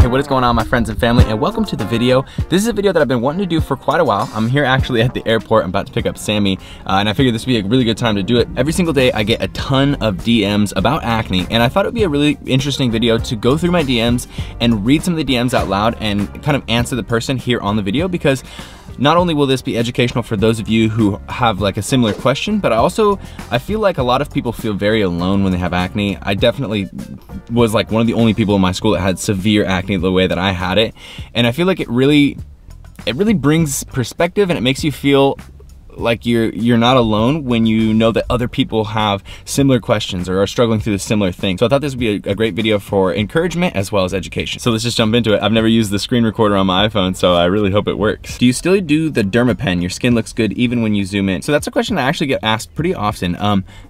Hey, what is going on, my friends and family, and welcome to the video. This is a video that I've been wanting to do for quite a while. I'm here actually at the airport. I'm about to pick up Sammy, and I figured this would be a really good time to do it. Every single day I get a ton of DMs about acne, and I thought it would be a really interesting video to go through my DMs and read some of the DMs out loud and kind of answer the person here on the video, because not only will this be educational for those of you who have like a similar question, but I feel like a lot of people feel very alone when they have acne. I definitely was like one of the only people in my school that had severe acne the way that I had it. And I feel like it really brings perspective, and it makes you feel like you're not alone when you know that other people have similar questions or are struggling through the similar thing. So I thought this would be a great video for encouragement as well as education. So let's just jump into it. I've never used the screen recorder on my iPhone, so I really hope it works. Do you still do the DermaPen? Your skin looks good even when you zoom in. So that's a question I actually get asked pretty often.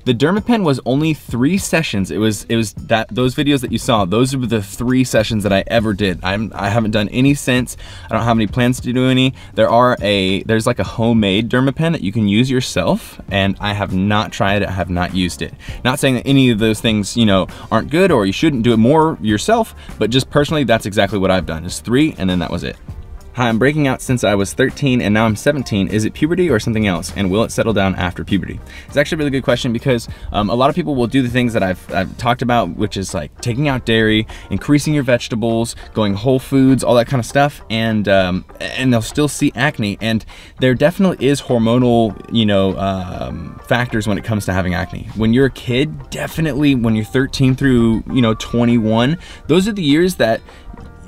The DermaPen was only 3 sessions. It was that those videos that you saw, those were the 3 sessions that I ever did. I haven't done any since. I don't have any plans to do any. There's like a homemade DermaPen that you can use yourself, and I have not tried it. I have not used it. Not saying that any of those things, you know, aren't good or you shouldn't do it more yourself, but just personally, that's exactly what I've done. It's 3, and then that was it. Hi, I'm breaking out since I was 13 and now I'm 17. Is it puberty or something else? And will it settle down after puberty? It's actually a really good question, because a lot of people will do the things that I've talked about, which is like taking out dairy, increasing your vegetables, going whole foods, all that kind of stuff, and they'll still see acne. And there definitely is hormonal, you know, factors when it comes to having acne. When you're a kid, definitely when you're 13 through, you know, 21, those are the years that,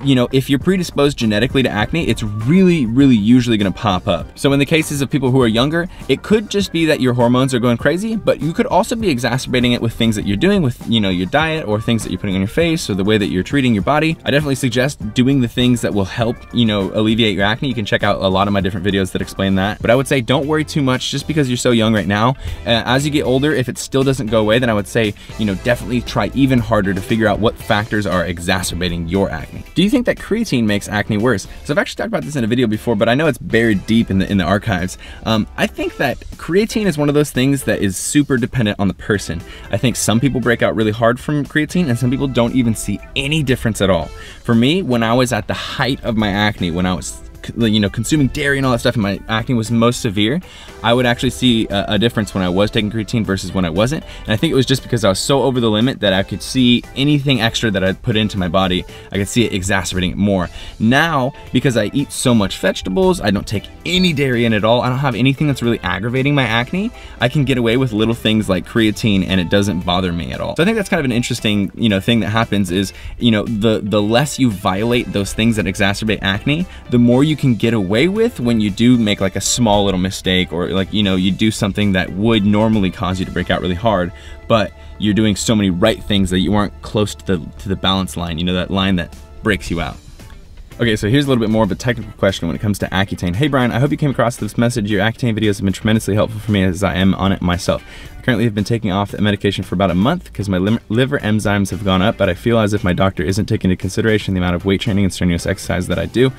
you know, if you're predisposed genetically to acne, it's really usually gonna pop up. So in the cases of people who are younger, it could just be that your hormones are going crazy, but you could also be exacerbating it with things that you're doing with, you know, your diet or things that you're putting on your face or the way that you're treating your body. I definitely suggest doing the things that will help, you know, alleviate your acne. You can check out a lot of my different videos that explain that. But I would say don't worry too much just because you're so young right now. As you get older, if it still doesn't go away, then I would say, you know, definitely try even harder to figure out what factors are exacerbating your acne. Do you think that creatine makes acne worse? So I've actually talked about this in a video before, but I know it's buried deep in the archives. I think that creatine is one of those things that is super dependent on the person. I think some people break out really hard from creatine, and some people don't even see any difference at all. For me, when I was at the height of my acne, when I was, you know, consuming dairy and all that stuff, and my acne was most severe, I would actually see a difference when I was taking creatine versus when I wasn't. And I think it was just because I was so over the limit that I could see anything extra that I'd put into my body, I could see it exacerbating it more. Now, because I eat so much vegetables, I don't take any dairy in at all, I don't have anything that's really aggravating my acne, I can get away with little things like creatine and it doesn't bother me at all. So I think that's kind of an interesting, you know, thing that happens is, you know, the less you violate those things that exacerbate acne, the more you can get away with when you do make like a small little mistake, or like, you know, you do something that would normally cause you to break out really hard, but you're doing so many right things that you aren't close to the balance line, you know, that line that breaks you out. Okay, so here's a little bit more of a technical question when it comes to Accutane. Hey Brian, I hope you came across this message. Your Accutane videos have been tremendously helpful for me as I am on it myself. I currently have been taking off the medication for about a month because my liver enzymes have gone up, but I feel as if my doctor isn't taking into consideration the amount of weight training and strenuous exercise that I do.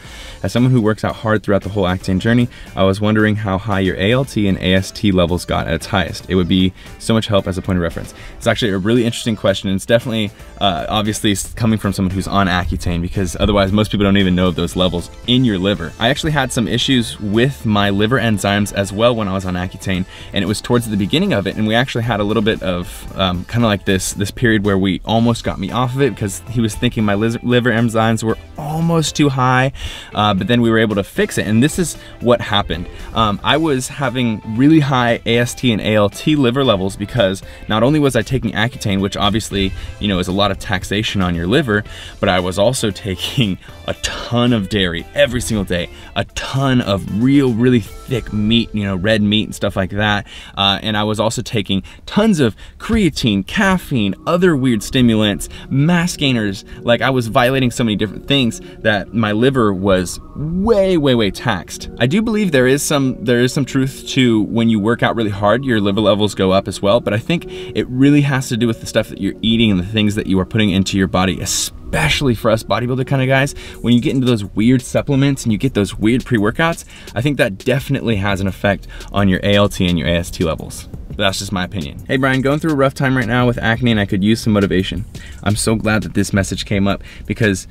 As someone who works out hard throughout the whole Accutane journey, I was wondering how high your ALT and AST levels got at its highest. It would be so much help as a point of reference. It's actually a really interesting question, and it's definitely, obviously coming from someone who's on Accutane, because otherwise most people don't even know those levels in your liver. I actually had some issues with my liver enzymes as well when I was on Accutane, and it was towards the beginning of it, and we actually had a little bit of kind of like this period where we almost got me off of it because he was thinking my liver enzymes were almost too high, but then we were able to fix it, and this is what happened. I was having really high AST and ALT liver levels because not only was I taking Accutane, which obviously, you know, is a lot of taxation on your liver, but I was also taking a ton of dairy every single day, a ton of really thick meat, you know, red meat and stuff like that, and I was also taking tons of creatine, caffeine, other weird stimulants, mass gainers. Like, I was violating so many different things that my liver was way taxed. I do believe there is some truth to when you work out really hard, your liver levels go up as well, but I think it really has to do with the stuff that you're eating and the things that you are putting into your body, especially for us bodybuilder kind of guys. When you get into those weird supplements and you get those weird pre-workouts, I think that definitely has an effect on your ALT and your AST levels. But that's just my opinion. Hey Brian, going through a rough time right now with acne and I could use some motivation. I'm so glad that this message came up because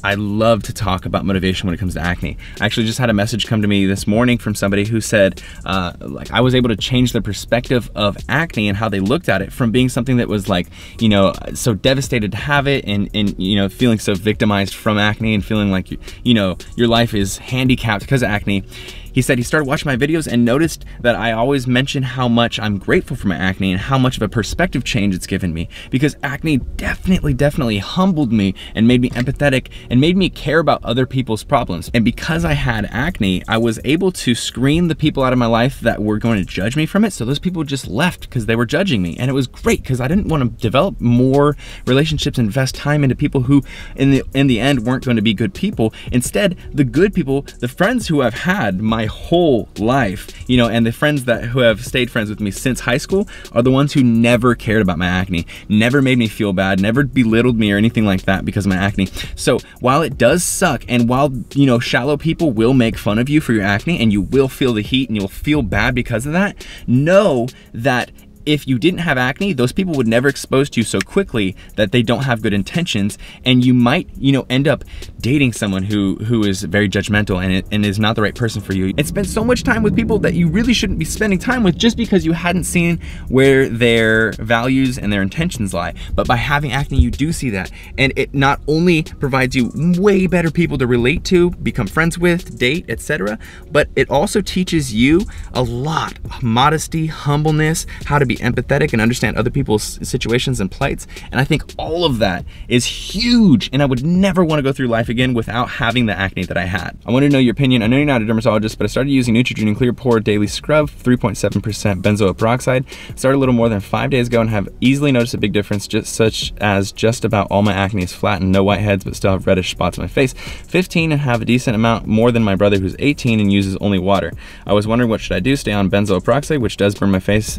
I love to talk about motivation when it comes to acne. I actually just had a message come to me this morning from somebody who said, like, I was able to change their perspective of acne and how they looked at it from being something that was like, you know, so devastated to have it and you know, feeling so victimized from acne and feeling like, you know, your life is handicapped because of acne. He said he started watching my videos and noticed that I always mention how much I'm grateful for my acne and how much of a perspective change it's given me, because acne definitely humbled me and made me empathetic and made me care about other people's problems. And because I had acne, I was able to screen the people out of my life that were going to judge me from it. So those people just left because they were judging me. And it was great because I didn't want to develop more relationships and invest time into people who in the end weren't going to be good people. Instead, the good people, the friends who I've had my whole life, you know, and the friends who have stayed friends with me since high school are the ones who never cared about my acne, never made me feel bad, never belittled me or anything like that because of my acne. So while it does suck, and while, you know, shallow people will make fun of you for your acne and you will feel the heat and you'll feel bad because of that, know that if you didn't have acne, those people would never expose to you so quickly that they don't have good intentions, and you might, you know, end up dating someone who is very judgmental and is not the right person for you. And spend so much time with people that you really shouldn't be spending time with just because you hadn't seen where their values and their intentions lie. But by having acne, you do see that, and it not only provides you way better people to relate to, become friends with, date, etc., but it also teaches you a lot of modesty, humbleness, how to be empathetic and understand other people's situations and plights. And I think all of that is huge, and I would never want to go through life again without having the acne that I had. I want to know your opinion. I know you're not a dermatologist, but I started using Neutrogena Clear Pore Daily Scrub, 3.7% benzoyl peroxide. Started a little more than 5 days ago and have easily noticed a big difference, such as just about all my acne is flat and no whiteheads, but still have reddish spots on my face. 15 and have a decent amount more than my brother who's 18 and uses only water. I was wondering, what should I do? Stay on benzoyl peroxide, which does burn my face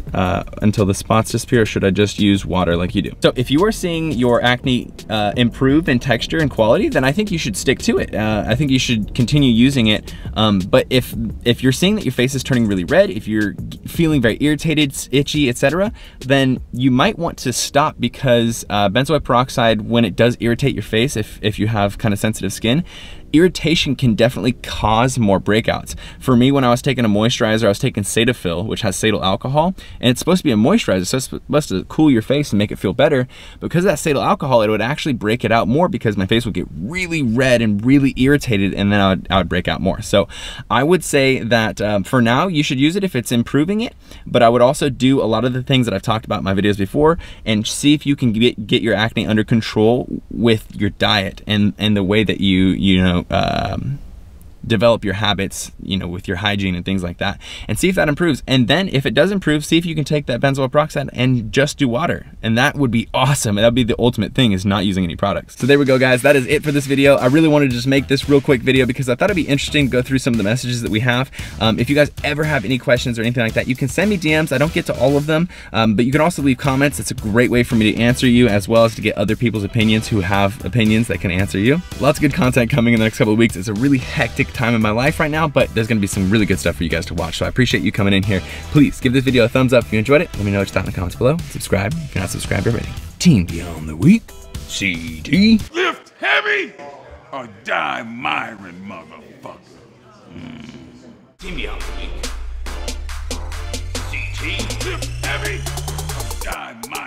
until the spots disappear, or should I just use water like you do? So if you are seeing your acne improve in texture and quality, then I think you should stick to it. I think you should continue using it. But if you're seeing that your face is turning really red, if you're feeling very irritated, itchy, etc., then you might want to stop, because benzoyl peroxide, when it does irritate your face, if you have kind of sensitive skin, irritation can definitely cause more breakouts. For me, when I was taking a moisturizer, I was taking Cetaphil, which has cetyl alcohol, and it's supposed to be a moisturizer, so it's supposed to cool your face and make it feel better. Because of that cetyl alcohol, it would actually break it out more, because my face would get really red and really irritated, and then I would break out more. So I would say that for now, you should use it if it's improving it, but I would also do a lot of the things that I've talked about in my videos before, and see if you can get your acne under control with your diet and the way that you know, develop your habits, you know, with your hygiene and things like that, and see if that improves. And then if it does improve, see if you can take that benzoyl peroxide and just do water, and that would be awesome. And that'd be the ultimate thing, is not using any products. So there we go, guys. That is it for this video. I really wanted to just make this real quick video because I thought it'd be interesting to go through some of the messages that we have. If you guys ever have any questions or anything like that, you can send me DMs. I don't get to all of them, but you can also leave comments. It's a great way for me to answer you, as well as to get other people's opinions who have opinions that can answer you. Lots of good content coming in the next couple of weeks. It's a really hectic time in my life right now, but there's gonna be some really good stuff for you guys to watch. So I appreciate you coming in here. Please give this video a thumbs up if you enjoyed it. Let me know what you thought in the comments below. Subscribe if you're not subscribed already. Team Beyond the Week, CD. Lift heavy or die MIRIN, motherfucker. Team Beyond the Week. CT, lift heavy or die MIRIN.